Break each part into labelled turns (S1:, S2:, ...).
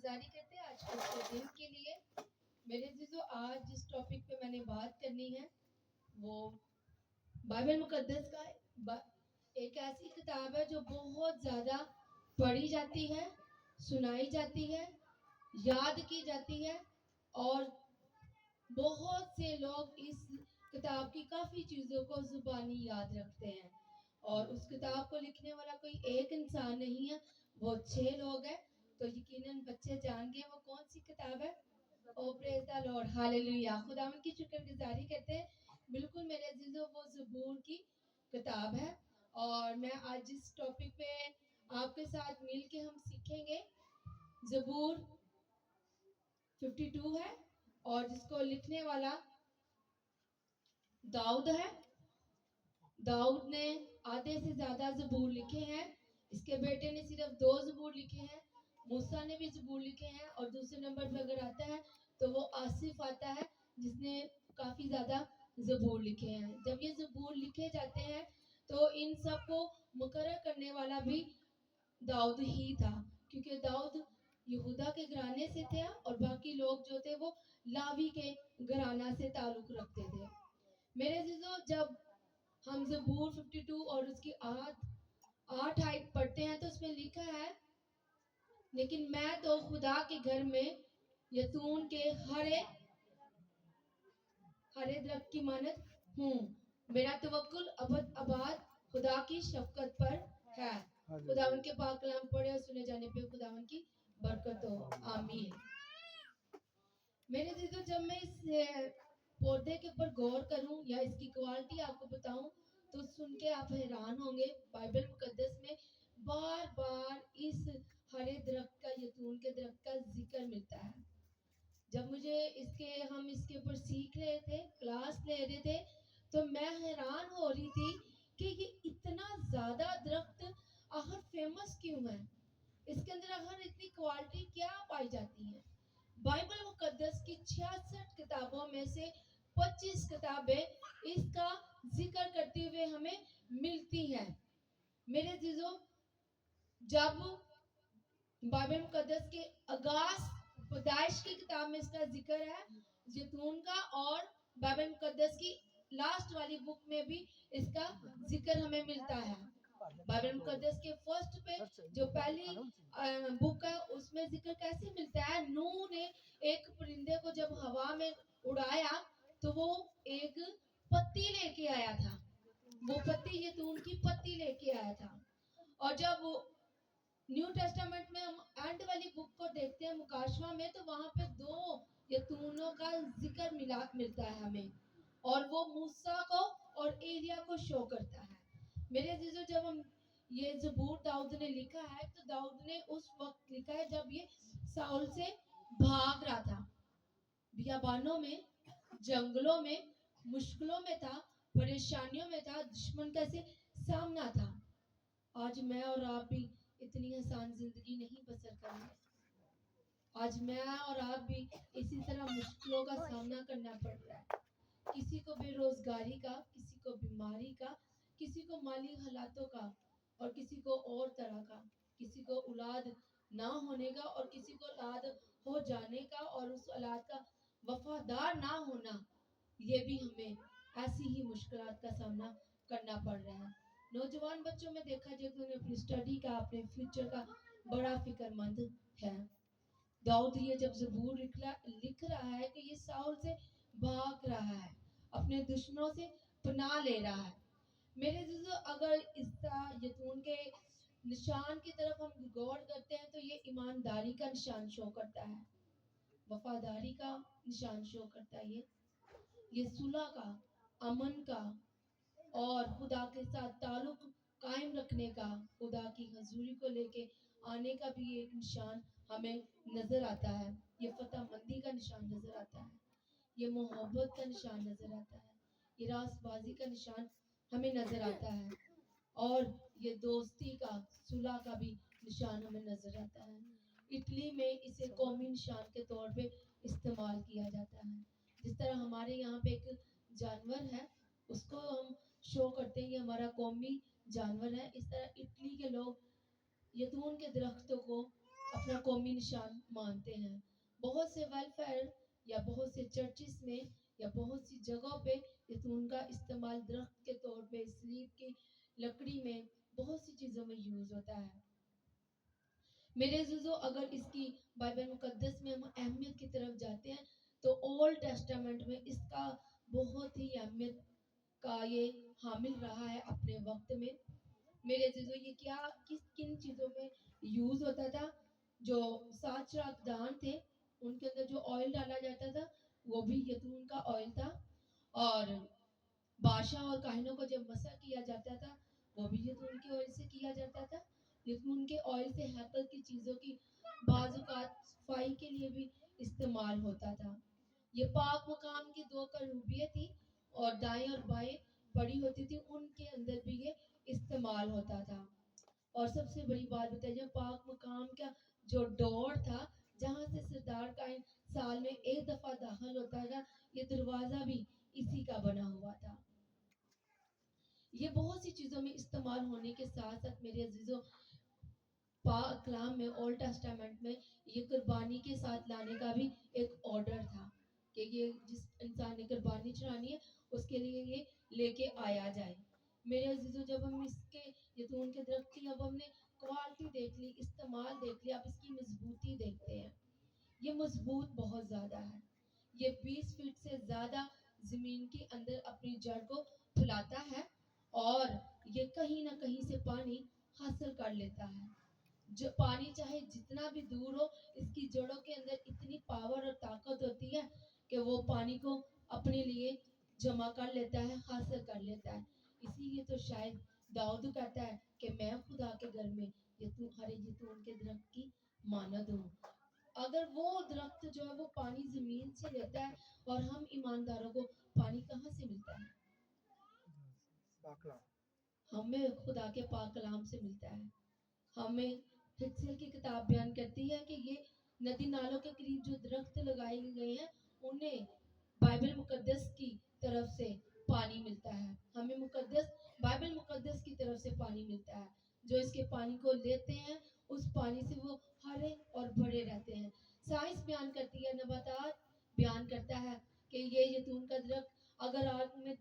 S1: گزاری کرتے ہیں آج کے دن کے لیے. میرے عزیزو آج جس ٹاپک پہ میں نے بات کرنی ہے وہ بائبل مقدس کا ایک ایسی کتاب ہے جو بہت زیادہ پڑھی جاتی ہے, سنائی جاتی ہے, یاد کی جاتی ہے, اور بہت سے لوگ اس کتاب کی کافی چیزوں کو زبانی یاد رکھتے ہیں. اور اس کتاب کو لکھنے والا کوئی ایک انسان نہیں ہے, وہ 6 لوگ ہیں. تو یقیناً بچے جان گے وہ کون سی کتاب ہے. او پریز دی لارڈ, ہاللیلویا, خداوند کی شکر گزاری کرتے ہیں. بالکل میرے عزیزو وہ زبور کی کتاب ہے, اور میں آج اس ٹاپک پہ آپ کے ساتھ مل کے ہم سیکھیں گے. زبور 52 ہے اور جس کو لکھنے والا داؤد ہے. داؤد نے آدھے سے زیادہ زبور لکھے ہیں. اس کے بیٹے نے صرف 2 زبور لکھے ہیں. موسیٰ نے بھی زبور لکھے ہیں, اور دوسرے نمبر پہ اگر آتا ہے تو وہ آصف آتا ہے جس نے کافی زیادہ زبور لکھے ہیں. جب یہ زبور لکھے جاتے ہیں تو ان سب کو مقرر کرنے والا بھی داؤد ہی تھا, کیونکہ داؤد یہودا کے گھرانے سے تھے اور باقی لوگ جو تھے وہ لاوی کے گھرانہ سے تعلق رکھتے تھے. میرے عزیزو جب ہم زبور 52 اور اس کی 8 آیت پڑھتے ہیں تو اس میں لکھا ہے, لیکن میں تو خدا کے گھر میں یتون کے ہرے درخت کی مانند ہوں. میرا توکل ابد آباد خدا کی شفقت پر ہے. خداوند کے پاک کلام پڑھے اور سنے جانے پہ خداوند کی برکت ہو, آمین. میرے عزیزو جب میں اس پودے کے اوپر غور کروں یا اس کی کوالٹی آپ کو بتاؤں تو سن کے آپ حیران ہوں گے. بائبل مقدس میں بار بار اس ہرے درخت کا, یتون کے درخت کا ذکر ملتا ہے. جب مجھے ہم اس کے اوپر سیکھ رہے تھے, کلاس لے رہے تھے, تو میں حیران ہو رہی تھی کہ یہ اتنا زیادہ درخت آخر فیمس کیوں ہے, اس کے اندر آخر اتنی کوالٹی کیا پائی جاتی ہے. بائبل مقدس کی 66 کتابوں میں سے 25 کتابیں اس کا ذکر کرتے ہوئے ہمیں ملتی ہیں. میرے عزیزو جب بائبل مقدس کے آغاز پیدائش کی کتاب میں اس کا ذکر ہے زیتون کا, اور بائبل مقدس کی لاسٹ والی بک میں بھی اس کا ذکر ہمیں ملتا ہے. بائبل مقدس کے فرسٹ پہ جو پہلی بک ہے اس میں ذکر کیسے ملتا ہے, نوح نے ایک پرندے کو جب ہوا میں اڑایا تو وہ ایک پتی لے کے آیا تھا. وہ پتی یتون کی پتی لے کے آیا تھا. اور جب وہ نیو ٹیسٹامنٹ میں ہم اینڈ والی بک کو دیکھتے ہیں مکاشفہ میں, تو وہاں پہ 2 یتونوں کا ذکر ملتا ہے ہمیں, اور وہ موسیٰ کو اور ایلیا کو شو کرتا ہے. میرے عزیزو جب ہم یہ زبور داؤد نے لکھا ہے تو داؤد نے اس وقت لکھا ہے جب یہ ساؤل سے بھاگ رہا تھا, بیابانوں میں, جنگلوں میں, مشکلوں میں تھا, پریشانیوں میں تھا, دشمن کا سے سامنا تھا. آج میں اور آپ بھی اتنی آسان زندگی نہیں بسر کر رہے. آج میں اور آپ بھی اسی طرح مشکلوں کا سامنا کرنا پڑ رہا ہے. کسی کو بے روزگاری کا, کسی کو بیماری کا, کسی کو مالی حالاتوں کا, اور کسی کو اور طرح کا, کسی کو اولاد نہ ہونے کا, اور کسی کو اولاد ہو جانے کا, اور اس اولاد کا وفادار نہ ہونا. یہ بھی ہمیں ایسی ہی مشکلات کا سامنا کرنا پڑ رہا ہے. نوجوان بچوں میں دیکھا جائے تو انہیں اپنی اسٹڈی کا, اپنے فیوچر کا بڑا فکر مند ہے. داؤد یہ جب زبور لکھ رہا ہے کہ یہ ساؤل سے بھاگ رہا ہے, اپنے دشمنوں سے پناہ لے رہا ہے. میرے عزیزو اگر اس یتون کے نشان کی طرف ہم غور کرتے ہیں تو یہ ایمانداری کا نشان شو کرتا ہے, وفاداری کا نشان شو کرتا ہے. یہ صلح کا, امن کا, اور خدا کے ساتھ تعلق قائم رکھنے کا, خدا کی حضوری کو لے کے آنے کا بھی ایک نشان ہمیں نظر آتا ہے. یہ فتح مندی کا نشان نظر آتا ہے, یہ محبت کا نشان نظر آتا ہے, یہ راست بازی کا نشان ہمیں نظر آتا ہے, اور یہ دوستی کا, صلح کا بھی نشان ہمیں نظر آتا ہے. اٹلی میں اسے قومی نشان کے طور پہ استعمال کیا جاتا ہے. جس طرح ہمارے یہاں پہ ایک جانور ہے اس کو ہم شو کرتے ہیں, یہ ہمارا قومی جانور ہے, اس طرح اٹلی کے لوگ یتون کے درختوں کو अपना कौमी निशान मानते हैं। बहुत से वेलफेयर या बहुत से चर्चिस में या बहुत सी जगहों पे जैतून का इस्तेमाल दरख्त के तौर पे, स्लीप की लकड़ी में, बहुत सी चीज़ों में यूज़ होता है। मेरे अजीजों, अगर इसकी बाइबल मुकद्दस में हम अहमियत की तरफ जाते हैं तो ओल्ड टेस्टामेंट में इसका बहुत ही अहमियत का ये हामिल रहा है अपने वक्त में। मेरे अजीजों, ये क्या किन चीज़ों में यूज़ होता था? जो 7 चिराग दान थे उनके अंदर जो ऑयल डाला जाता था वो भी जैतून का ऑयल था, और बादशाह और काहिनों को जब मसा किया जाता था वो भी जैतून के ऑयल से किया जाता था। जैतून के ऑयल से हैकल की चीज़ों की बाजुकात सफाई के लिए भी इस्तेमाल होता था। ये पाक मकाम की 2 करूबियत थी और दाएं और बाएं बड़ी होती थी, उनके अंदर भी ये इस्तेमाल होता था। और सबसे बड़ी बात बताइए, जब पाक मकाम का जो डोर था जहाँ से सरदार कायन साल में एक दफा दाखिल होता था, ये दरवाजा भी इसी का बना हुआ था। ये बहुत सी चीजों में इस्तेमाल होने के साथ साथ मेरे अजीजों, पाक कलाम में ओल्ड टेस्टामेंट में ये कुर्बानी के साथ लाने का भी एक ऑर्डर था कि ये जिस इंसान ने कुर्बानी चढ़ानी है उसके लिए ये लेके आया जाए। मेरे अजीजों, जब हम इसके जैतून के दरख्त की अब हमने क्वालिटी देख ली, इस्तेमाल देख लिया, अब इसकी मजबूती देखते हैं। ये मजबूत बहुत ज़्यादा है। ये 20 फीट से ज़्यादा ज़मीन के अंदर अपनी जड़ को फैलाता है और ये कहीं ना कहीं से पानी हासिल कर लेता है। जो पानी चाहे जितना भी दूर हो, इसकी जड़ों के अंदर इतनी पावर और ताकत होती है कि वो पानी को अपने लिए जमा कर लेता है, हासिल कर लेता है। इसीलिए तो शायद दाऊद कहता है कि मैं खुदा के घर में हरे जैतून के दरख्त की मानद हूँ। अगर वो दरख्त जो है वो पानी जमीन से लेता है, और हम ईमानदारों को पानी कहाँ से मिलता है? हमें खुदा के पाक कलाम से मिलता है। हमें हिजकिय्याह की किताब बयान करती है कि ये नदी नालों के करीब जो दरख्त लगाए गए हैं उन्हें बाइबल मुकद्दस की तरफ से पानी मिलता है। हमें मुकद्दस बाइबल मुकद्दस की तरफ से पानी मिलता है। जो इसके पानी को लेते हैं उस पानी से वो हरे और भरे रहते हैं। साइंस बयान करती है, नबातात बयान करता है कि ये जैतून का दरख्त अगर आग में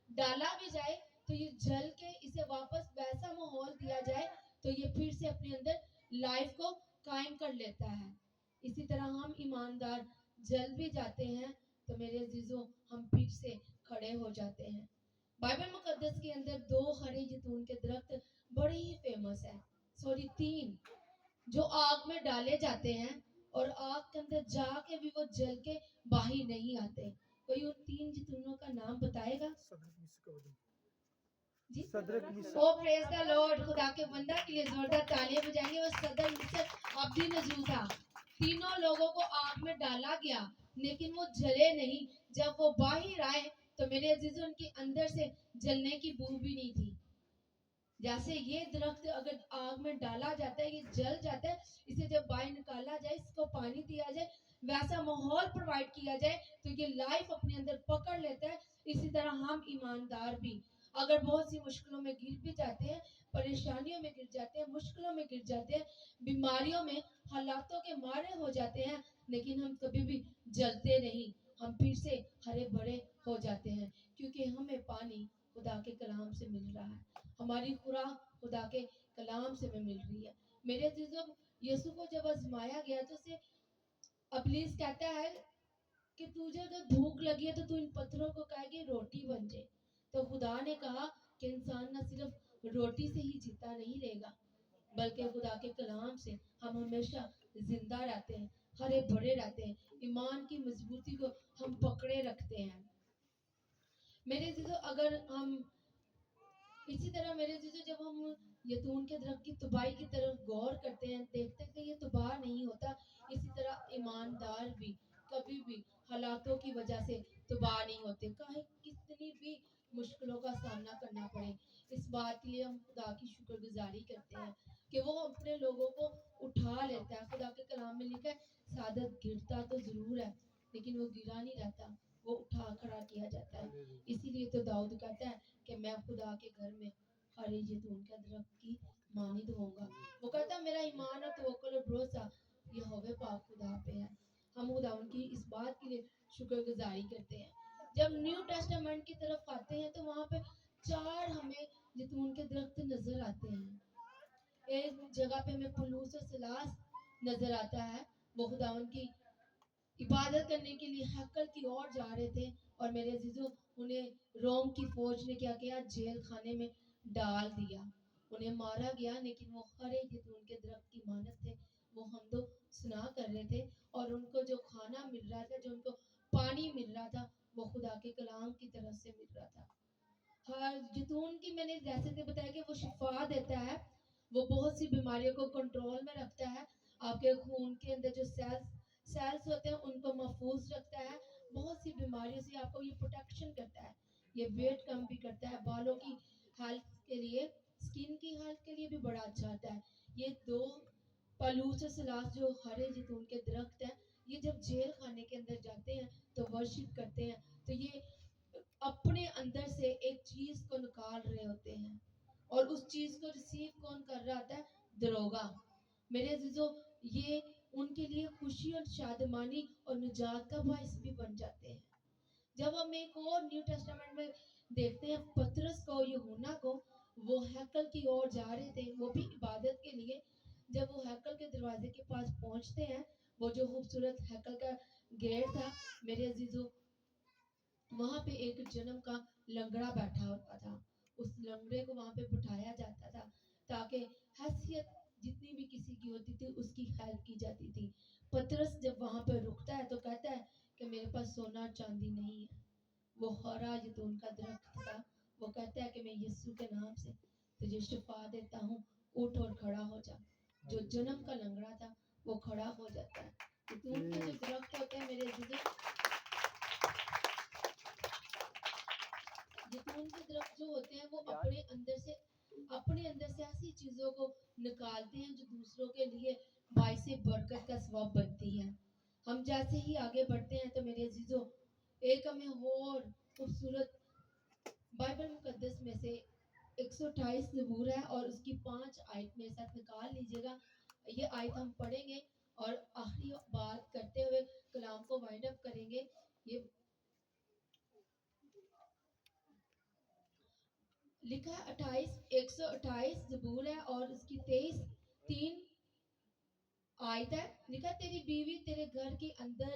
S1: डाला भी जाए तो ये जल के इसे वापस वैसा माहौल दिया जाए तो ये फिर से अपने अंदर लाइफ को कायम कर लेता है। इसी तरह हम ईमानदार जल भी जाते हैं तो मेरे अजीजों हम फिर से खड़े हो जाते हैं। बाइबल मुकद्दस के अंदर 2 हरे जैतून के दरख्त बड़े ही फेमस है, सॉरी 3, जो आग में डाले जाते हैं और आग के अंदर जाके भी वो जल के बाहर नहीं आते। कोई उन 3 जैतूनों का नाम बताएगा? जी, ओ प्रेज द लॉर्ड। खुदा के बंदा के लिए जोरदार तालियां बजाएंगे। वो सदर मिस्र अब्दी नजूजा, तीनों लोगों को आग में डाला गया लेकिन वो जले नहीं। जब वो बाहर आए तो मेरे अजीजों, उनके अंदर से जलने की बू भी नहीं थी। जैसे ये दरख्त अगर आग में डाला जाता है, ये जल जाता है, इसे जब बाहर निकाला जाए, इसको पानी दिया जाए, वैसा माहौल प्रोवाइड किया जाए तो ये लाइफ अपने अंदर पकड़ लेता है। इसी तरह हम ईमानदार भी अगर बहुत सी मुश्किलों में गिर भी जाते हैं, परेशानियों में गिर जाते हैं, मुश्किलों में गिर जाते हैं, बीमारियों में, हालातों के मारे हो जाते हैं, लेकिन हम कभी भी जलते नहीं, हम फिर से हरे भरे हो जाते हैं क्योंकि हमें पानी खुदा के कलाम से मिल रहा है। हमारी खुराक खुदा के कलाम से हमें मिल रही है। मेरे अजीजों, यीशु को जब आजमाया गया तो उसे इब्लीस कहता है कि तुझे अगर भूख लगी है तो तू इन पत्थरों को कहे कि रोटी बन जाए। तो खुदा ने कहा कि इंसान न सिर्फ रोटी से ही जीता नहीं रहेगा बल्कि खुदा के कलाम से हम हमेशा जिंदा रहते हैं, हरे भरे रहते हैं, ईमान की मजबूती को हम पकड़े रखते हैं। मेरे अजीजों, अगर हम इसी तरह मेरे जीजो, जब हम यतून के दरख्त की तबाही की तरफ गौर करते हैं, देखते हैं कि ये तबाह नहीं होता। इसी तरह ईमानदार भी कभी भी हालातों की वजह से तबाह नहीं होते, चाहे कितनी भी मुश्किलों का सामना करना पड़े। इस बात के लिए हम खुदा की शुक्रगुजारी करते हैं कि वो अपने लोगों को उठा लेता है। खुदा के कलाम में लिखा है, सादत गिरता तो जरूर है लेकिन वो गिरा नहीं रहता, वो उठा खड़ा किया जाता है। इसीलिए तो दाऊद कहता है कि मैं खुदा के घर में हरे जैतून के दरख्त की मानित होगा। वो कहता मेरा ईमान और तवक्कुल और भरोसा यहोवा पाक खुदा पे है। हम खुदावन की इस बात के लिए शुक्रगुजारी करते हैं। जब न्यू टेस्टामेंट की तरफ आते हैं तो वहाँ पे 4 हमें जैतून के दरख्त नजर आते हैं। एक जगह पे हमें पलूस और सलास नजर आता है, वो खुदावन की इबादत करने के लिए हैकल की ओर जा रहे थे, और मेरे अजीजों उन्हें रोम की फौज ने क्या किया, जेल खाने में डाल दिया, उन्हें मारा गया। लेकिन वो हरे जैतून के दरख्त की मानत थे, वो हम तो सुना कर रहे थे, और उनको जो खाना मिल रहा था, जो उनको पानी मिल रहा था, वो खुदा के कलाम की तरफ से मिल रहा था। हर जैतून की मैंने जैसे से बताया कि वो शिफा देता है, वो बहुत सी बीमारियों को कंट्रोल में रखता है, आपके खून के अंदर जो सेल्स होते हैं उनको महफूज रखता है, बहुत सी बीमारियों से आपको ये प्रोटेक्शन करता है। ये वेट कम भी करता है, बालों की हेल्थ के लिए, स्किन की हेल्थ के लिए भी बड़ा अच्छा होता है। ये 2 पलूस सलास जो हरे जैतून के दरख्त हैं, ये जब जेल खाने के अंदर जाते हैं तो वर्शिप करते हैं, तो ये अपने अंदर से एक चीज को निकाल रहे होते हैं, और उस चीज को रिसीव कौन कर रहा होता है, दरोगा। मेरे अजीजों, ये उनके लिए खुशी और शादमानी और निजात का बायस भी बन जाते हैं। जब हम एक और न्यू टेस्टामेंट में देखते हैं पतरस को, यूहन्ना को, वो हैकल की ओर जा रहे थे, वो भी इबादत के लिए। जब वो हैकल के दरवाजे के पास पहुंचते हैं, वो जो खूबसूरत हैकल का गेट था, मेरे अजीजों, वहां पे एक जन्म का लंगड़ा बैठा होता था। उस लंगड़े को वहां पे बिठाया जाता था, ताकि हैसियत जितनी भी किसी की होती थी उसकी हेल्प की जाती थी। पतरस जब वहां पे रुकता है तो कहता है कि मेरे पास सोना चांदी नहीं है। वो हरा जैतून का दरख्त था, वो कहता है कि मैं यीशु के नाम से तुझे शिफा देता हूँ, उठ और खड़ा हो जा। जो जन्म का लंगड़ा था वो खड़ा हो जाता है। जैतून के जो दरख्त होते हैं मेरे अजीजों, जैतून के दरख्त जो होते हैं वो अपने अंदर से ऐसी चीजों को निकालते हैं जो दूसरों के लिए बायस बरकत का सबब बनती है। हम जैसे ही आगे बढ़ते हैं तो मेरे अजीजों, एक हमें और खूबसूरत बाइबल मुकद्दस में से 128 ज़बूर है, और उसकी 5 आयत मेरे साथ निकाल लीजिएगा। ये आयत हम पढ़ेंगे और आखिरी बात करते हुए कलाम को वाइंड अप करेंगे। ये लिखा है 128 ज़बूर है, और उसकी 3 आयत है। लिखा, तेरी बीवी तेरे घर के अंदर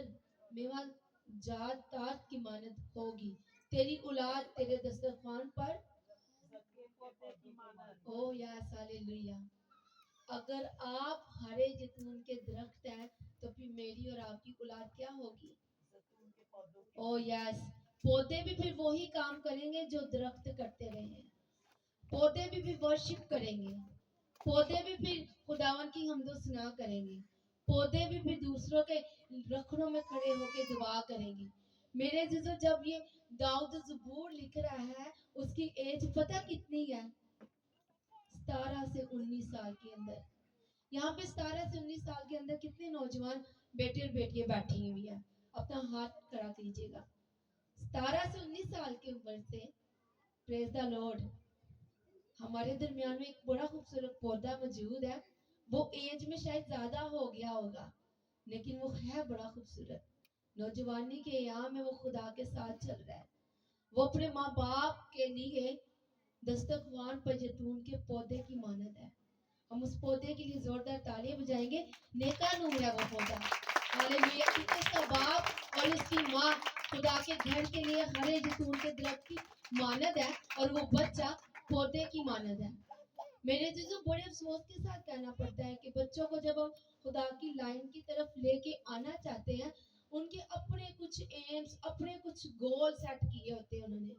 S1: मेवा जात तात की मानत होगी, तेरी औलाद तेरे दस्तरखान पर ओ यस हालेलुया। अगर आप हरे जैतून के दरख्त हैं तो फिर मेरी और आपकी औलाद क्या होगी, ओ यस, पौधे भी फिर वही काम करेंगे जो दरख्त करते रहे हैं। पौधे भी वर्शिप करेंगे, पौधे भी फिर खुदावन की हमदो सना करेंगे, पौधे भी फिर दूसरों के रखड़ों में खड़े होकर दुआ करेंगे। मेरे जिसो, जब ये दाऊद ज़बूर लिख रहा है, उसकी एज पता कितनी है, 17 से 19 साल के अंदर। यहाँ पे 17 से 19 साल के अंदर कितने नौजवान बेटे और बेटियां बैठी हुई है, अपना हाथ खड़ा कीजिएगा। 17 से 19 साल की उम्र से, प्रेज द लॉर्ड, हमारे दरमियान में एक बड़ा खूबसूरत पौधा मौजूद है। वो एज में शायद ज्यादा हो गया होगा, लेकिन वो है बड़ा खूबसूरत। नौजवानी के याम में वो खुदा के साथ चल रहा है। वो अपने माँ बाप के लिए दस्तरखान पर जैतून के पौधे की मानद है। हम उस पौधे के लिए जोरदार तालियां बजाएंगे। नेका नूर है वो पौधा, हालेलुया। क्योंकि इसका बाप और इसकी माँ खुदा के घर के लिए हरे जैतून के दरख्त की मानद है, और वो बच्चा पौधे की मानद है। मेरे चीजों, बड़े अफसोस के साथ कहना पड़ता है कि बच्चों को जब हम खुदा की लाइन की तरफ लेके आना चाहते हैं, उनके अपने कुछ एम्स, अपने कुछ गोल सेट किए होते हैं उन्होंने,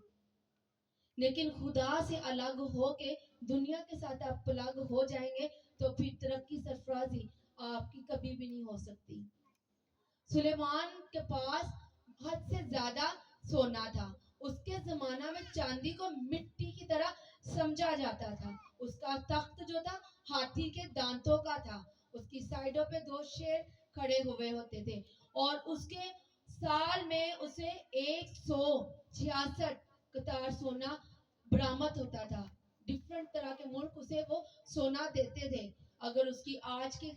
S1: लेकिन खुदा से अलग होके दुनिया के साथ आप अलग हो जाएंगे तो फिर तरक्की सरफराजी आपकी कभी भी नहीं हो सकती। सुलेमान के पास हद से ज्यादा सोना था। उसके जमाना में चांदी को मिट्टी की तरह समझा जाता था। उसका तख्त जो था हाथी के दांतों का था। उसकी साइडों पे 2 शेर खड़े हुए होते थे, और उसके साल में उसे 166 कतार सोना बरामद होता था। डिफरेंट तरह के मुल्क उसे वो सोना देते थे। अगर उसकी आज के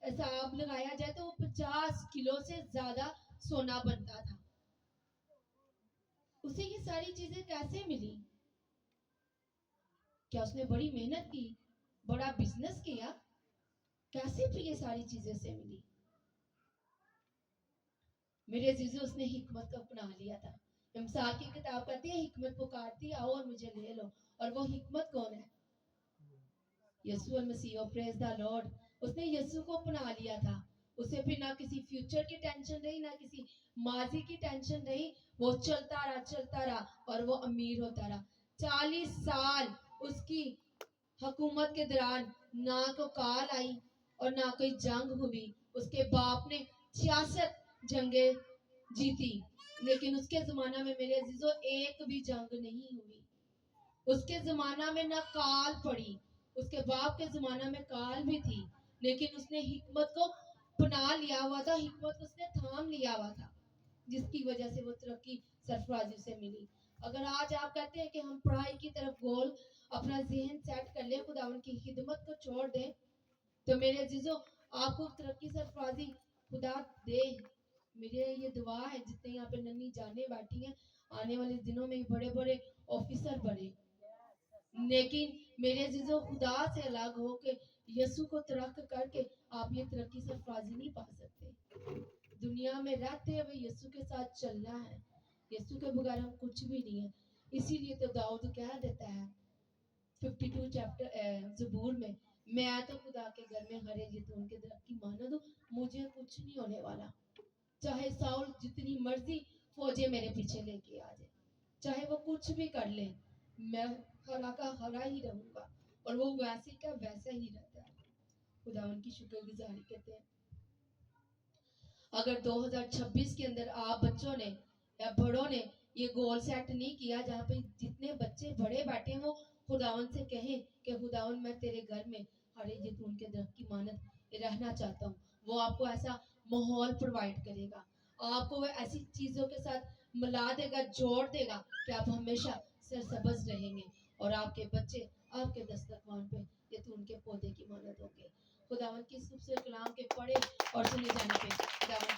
S1: हिसाब लगाया जाए तो वो 50 किलो से ज्यादा सोना बनता था। उसे ये सारी चीजें कैसे मिली? क्या उसने बड़ी मेहनत की, बड़ा बिजनेस किया? कैसे फिर ये सारी चीजें उसे मिली? मेरे अजीजों, उसने हिकमत को अपना लिया था। इमसाल की किताब कहती है, हिकमत पुकारती आओ और मुझे ले लो। और वो हिकमत कौन है? यीशु मसीह। Praise the lord. उसने यीशु को अपना लिया था। उसे फिर ना किसी फ्यूचर की टेंशन रही, ना किसी माजी की टेंशन रही। वो चलता रहा और वो अमीर होता रहा। 40 साल उसकी हुकूमत के दौरान ना को काल आई और ना कोई जंग हुई। उसके बाप ने 66 जंगे जीती, लेकिन उसके जमाना में मेरे अजीजों एक भी जंग नहीं हुई। उसके जमाना में ना काल पड़ी। उसके बाप के जमाना में काल भी थी, लेकिन उसने हिकमत को अपना लिया हुआ था, हिकमत को उसने थाम लिया हुआ था, जिसकी वजह से वो तरक्की सरफराजी से मिली। अगर आज आप कहते हैं कि हम पढ़ाई की तरफ गोल अपना जहन सेट कर लें, खुदावन की खिदमत को छोड़ दें, तो मेरे अजीजों आपको तरक्की सरफराजी खुदा दे। मेरे ये दुआ है, जितने यहाँ पे नन्ही जाने बैठी हैं, आने वाले दिनों में बड़े बड़े ऑफिसर बने। लेकिन मेरे अजीजों, खुदा से अलग हो के यीशु को तरक करके आप ये तरक्की सरफराजी नहीं पा सकते। दुनिया में रहते हुए यीशु के साथ चलना है। यीशु के बगैर हम कुछ भी नहीं है। इसीलिए तो दाऊद कह देता है 52 चैप्टर ज़बूर में, मैं तो खुदा के घर में हरे जैतून के दरख्त की मानद हूँ, मुझे कुछ नहीं होने वाला। चाहे साउल जितनी मर्जी फौजें मेरे पीछे लेके आ जाए, चाहे वो कुछ भी कर ले, मैं हरा का हरा ही रहूंगा। और वो वैसे का वैसा ही रहता है। खुदा उनकी शुक्रगुजारी करते हैं। अगर 2026 के अंदर आप बच्चों ने या बड़ों ने ये गोल सेट नहीं किया, जहाँ पे जितने बच्चे बड़े बैठे हैं वो खुदावन से कहें कि खुदावन मैं तेरे घर में हरे जैतून के दरख्त की मानद रहना चाहता हूँ, वो आपको ऐसा माहौल प्रोवाइड करेगा, आपको वो ऐसी चीजों के साथ मिला देगा, जोड़ देगा कि आप हमेशा सरसब्ज रहेंगे और आपके बच्चे आपके दस्तरखान पे जैतून के पौधे की मानद होंगे। खुदावन की खूबसूरत कलाम के पढ़े और सुने जाने पे खुदावन